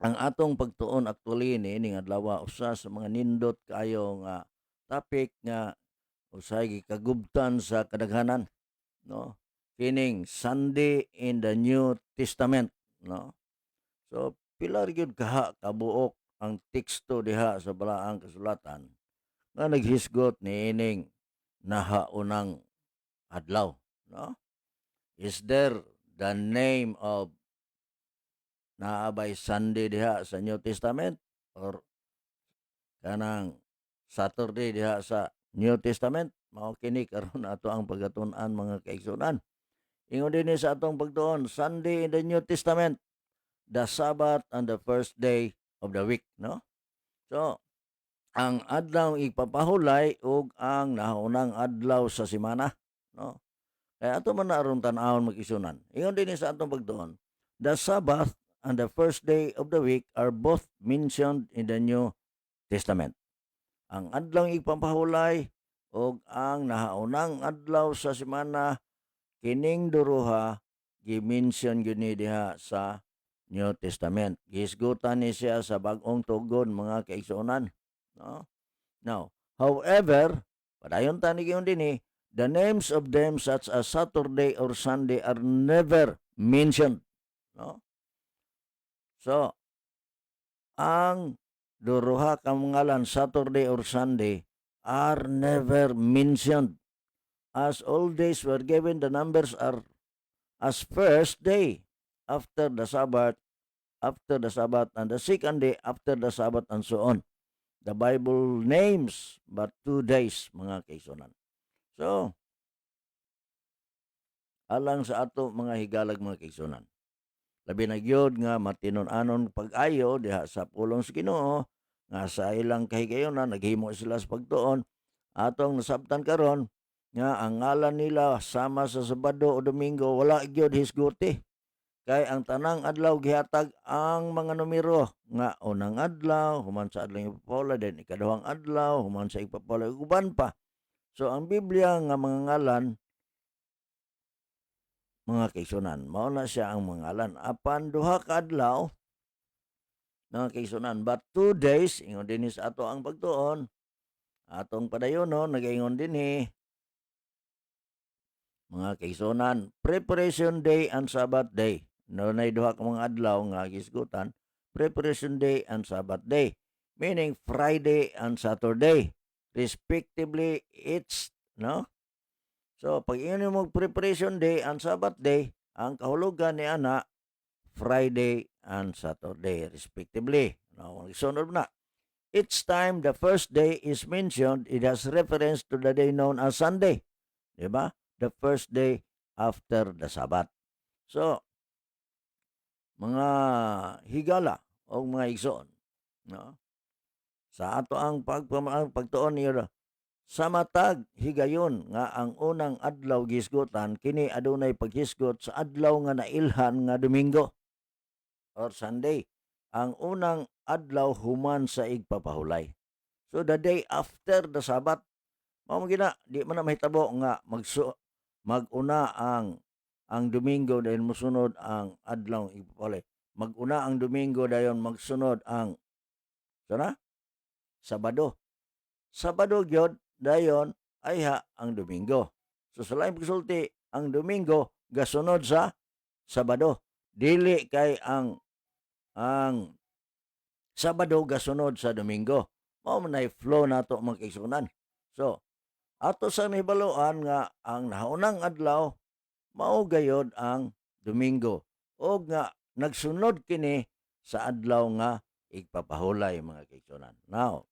ang atong pagtuon actually niining adlaw usa sa mga nindot kaayo nga topic nga usay gikagubtan sa kadaghanan, no? Kining Sunday in the New Testament, no? So pila ra gyud kabuok ang teksto diha sa balaang kasulatan nga naghisgot niining nahaunang adlaw, no? Is there the name of naabay Sunday diha sa New Testament or kanang Saturday diha sa New Testament? Mao kini karon ato ang pagatun-an mga kaigsunan. Ingon dinhi sa atong pagtuon, Sunday in the New Testament, the Sabbath and the first day of the week, no? So, ang adlaw ipapahulay ug ang nahaunang adlaw sa semana, no? Kaya ato man na aron tan-awon mag-igsunan. Ingon dinhi sa atong pagtuon, the Sabbath and the first day of the week are both mentioned in the New Testament. Ang adlaw ipapahulay ug ang nahaunang adlaw sa semana kining duruha gi-mention gyud ni diha sa New Testament. Gihisgutan ni siya sa bag-ong tugon mga kaigsuonan, no? Now, however, padayon ta ni gyud dinhi, the names of them such as Saturday or Sunday are never mentioned, no? So, ang duruha ka ngalan Saturday or Sunday are never mentioned. As all days were given, the numbers are as first day after the Sabbath, and the second day after the Sabbath, and so on. The Bible names but 2 days, mga kaigsunan. So, alang sa ato mga higalag mga kaigsunan. Labi na gyud nga matinon-anon pag-ayo diha sa pulong sa Ginoo nga sa ilang kahigayonan naghimo sila sa pagtuon atong nasabtan karon nga ang ngalan nila sama sa Sabado o Domingo wala gyud hisguti. Kay ang tanang adlaw gihatag ang mga numero nga unang adlaw human sa adlaw ipapawala then ikaduhang adlaw human sa ipapawala ug uban pa. So ang Biblia nga mga ngalan mga kaigsunan mao na siya ang mga ngalan apan duha ka adlaw mga kaigsunan but 2 days ingon dinhi sa ato ang pagtuon atong padayonon nagaingon dinhi mga kaigsunan preparation day and Sabbath day. Nay duha ka mga adlaw nga gisgutan, preparation day and Sabbath day, meaning Friday and Saturday respectively each, no? So pag ingon mo preparation day and Sabbath day, ang kahulugan ni ana Friday and Saturday respectively. No, sunod na. Each time the first day is mentioned, it has reference to the day known as Sunday. Di ba? The first day after the Sabbath. So, mga higala o mga igsoon, no? Sa ato ang pagtuon niyo sa matag higayon nga ang unang adlaw gisgutan kini adunay paghisgot sa adlaw nga nailhan nga Domingo or Sunday. Ang unang adlaw human sa igpapahulay. So the day after the Sabbath, mao gina di man na mahitabo nga maguna ang Domingo dahil mosunod ang adlaw ipapahulay. Maguna ang Domingo dayon magsunod ang sana Sabado. Sabado gyud dayon ayha ang Domingo. So sa laing pagsulti, ang Domingo gasunod sa Sabado. Dili kay ang Sabado gasunod sa Domingo. Mao man nay flow nato mga kaigsunan. So, ato sa nahibaluan nga ang nahaunang adlaw mao gayod ang Domingo o nga nagsunod kini sa adlaw nga igpapahulay mga kaigsunan. Now,